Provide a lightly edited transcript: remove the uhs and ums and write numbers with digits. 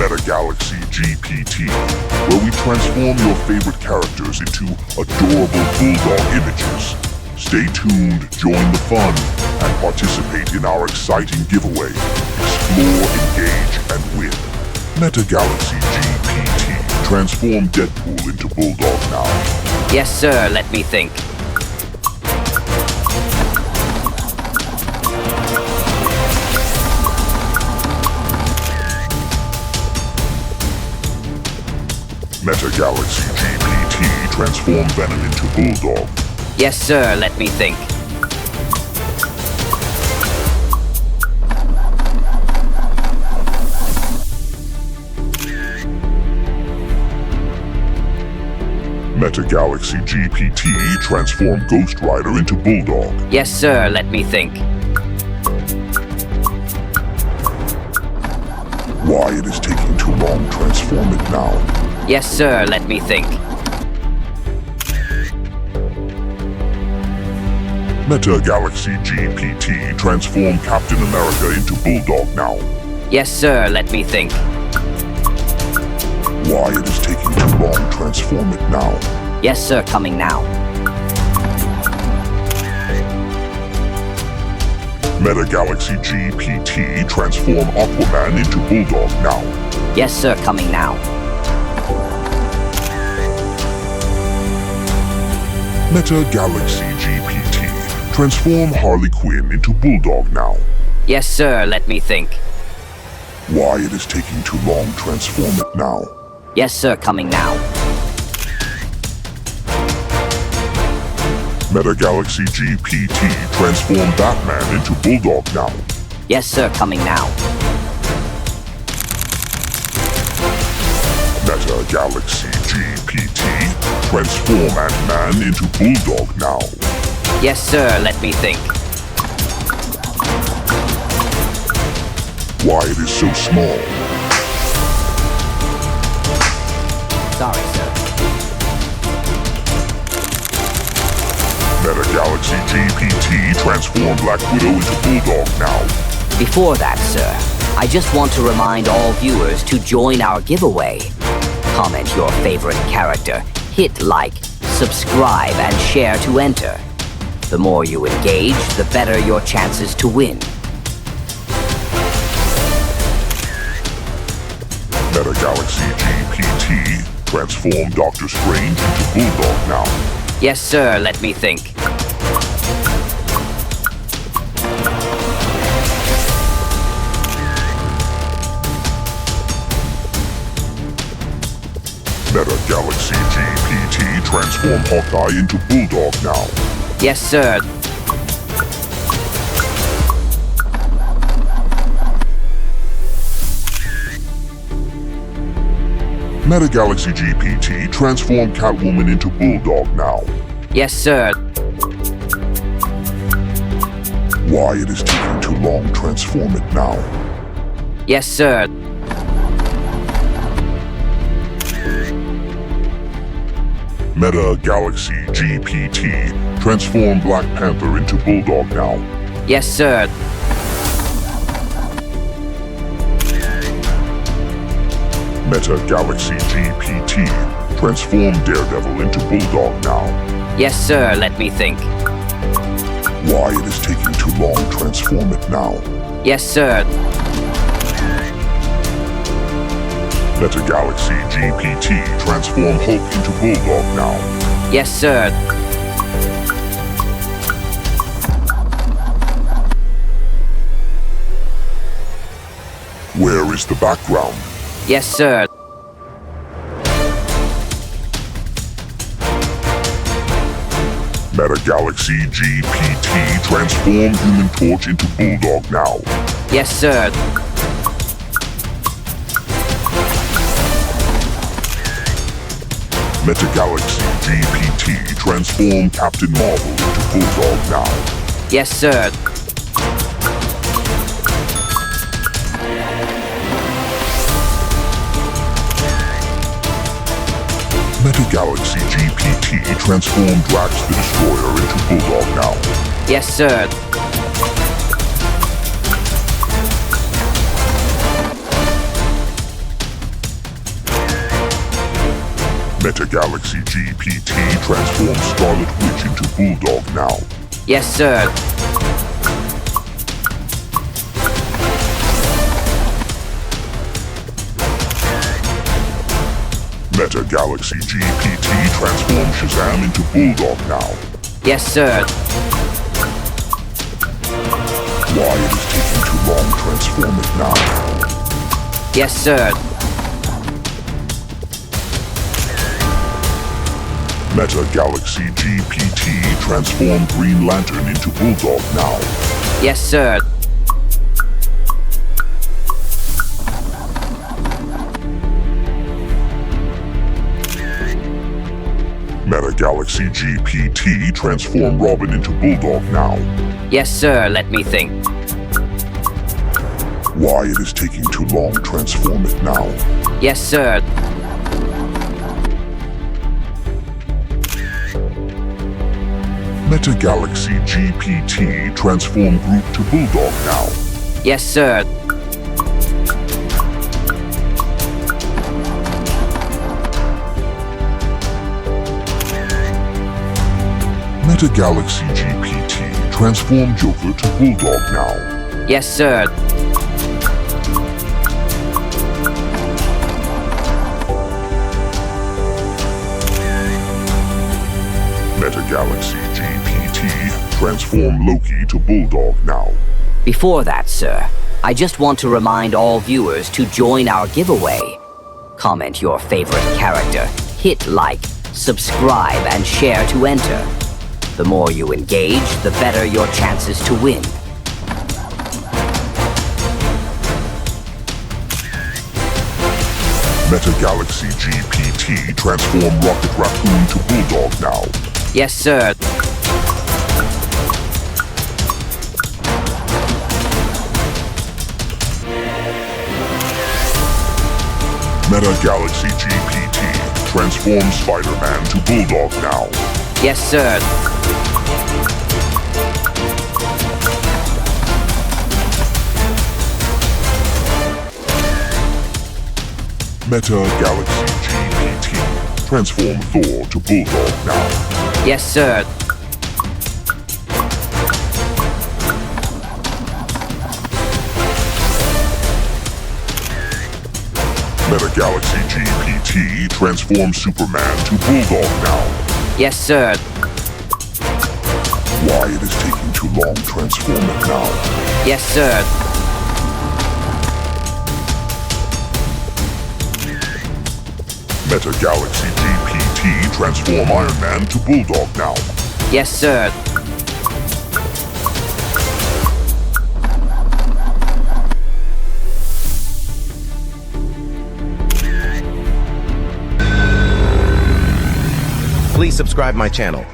Meta Galaxy GPT, where we transform your favorite characters into adorable bulldog images. Stay tuned, join the fun, and participate in our exciting giveaway. Explore, engage, and win. Meta Galaxy GPT. Transform Deadpool into Bulldog now. Yes, sir. Let me think. Meta Galaxy GPT. Transform Venom into Bulldog. Yes, sir. Let me think. Meta Galaxy GPT. Transform Ghost Rider into Bulldog. Yes, sir. Let me think. Why it is taking too long? Transform it now. Yes, sir. Let me think. Meta Galaxy GPT. Transform Captain America into Bulldog now. Yes, sir. Let me think. Why it is taking too long? Transform it now. Yes, sir. Coming now. Meta Galaxy GPT. Transform Aquaman into Bulldog now. Yes, sir. Coming now. Meta Galaxy GPT. Transform Harley Quinn into Bulldog now. Yes, sir. Let me think. Why it is taking too long? Transform it now. Yes, sir. Coming now. Meta Galaxy GPT. Transform Batman into Bulldog now. Yes, sir. Coming now. Meta Galaxy GPT. Transform Ant-Man into Bulldog now. Yes, sir. Let me think. Why it is so small? Sorry, sir. Meta Galaxy GPT. Transform Black Widow into Bulldog now. Before that, sir, I just want to remind all viewers to join our giveaway. Comment your favorite character, hit like, subscribe, and share to enter. The more you engage, the better your chances to win. Meta Galaxy GPT. Transform Doctor Strange into Bulldog now. Yes, sir. Let me think. Meta Galaxy GPT. Transform Hawkeye into Bulldog now. Yes, sir. Meta Galaxy GPT. Transform Catwoman into Bulldog now. Yes, sir. Why it is taking too long? Transform it now. Yes, sir. Meta Galaxy GPT. Transform Black Panther into Bulldog now. Yes, sir. Meta Galaxy GPT. Transform Daredevil into Bulldog now. Yes, sir. Let me think. Why it is taking too long? Transform it now. Yes, sir. Meta Galaxy GPT. Transform Hulk into Bulldog now. Yes, sir. Where is the background? Yes, sir. Meta Galaxy GPT. Transform Human Torch into Bulldog now. Yes, sir. Meta Galaxy GPT. Transform Captain Marvel into Bulldog now. Yes, sir. Meta Galaxy GPT. Transform Drax the Destroyer into Bulldog now. Yes, sir. Meta Galaxy GPT transforms Scarlet Witch into Bulldog now. Yes, sir. Meta Galaxy GPT transforms Shazam into Bulldog now. Yes, sir. Why it is taking too long to transform it now? Yes, sir. Meta Galaxy GPT transform Green Lantern into Bulldog now. Yes, sir. Meta Galaxy GPT transform Robin into Bulldog now. Yes, sir. Let me think. Why it is taking too long to transform it now? Yes, sir. Meta Galaxy GPT transform Groot to Bulldog now. Yes, sir. Meta Galaxy GPT transform Joker to Bulldog now. Yes, sir. Meta Galaxy GPT transform Loki to Bulldog now. Before that, sir, I just want to remind all viewers to join our giveaway. Comment your favorite character, hit like, subscribe, and share to enter. The more you engage, the better your chances to win. Meta Galaxy GPT transform Rocket Raccoon to Bulldog now. Yes, sir. Meta Galaxy GPT transform Spider-Man to Bulldog now. Yes, sir. Meta Galaxy GPT transform Thor to Bulldog now. Yes, sir. Meta Galaxy GPT transform Superman to Bulldog now. Yes, sir. Why it is taking too long to transform it now? Yes, sir. Meta Galaxy GPT transform Iron Man to Bulldog now. Yes, sir. Please subscribe my channel.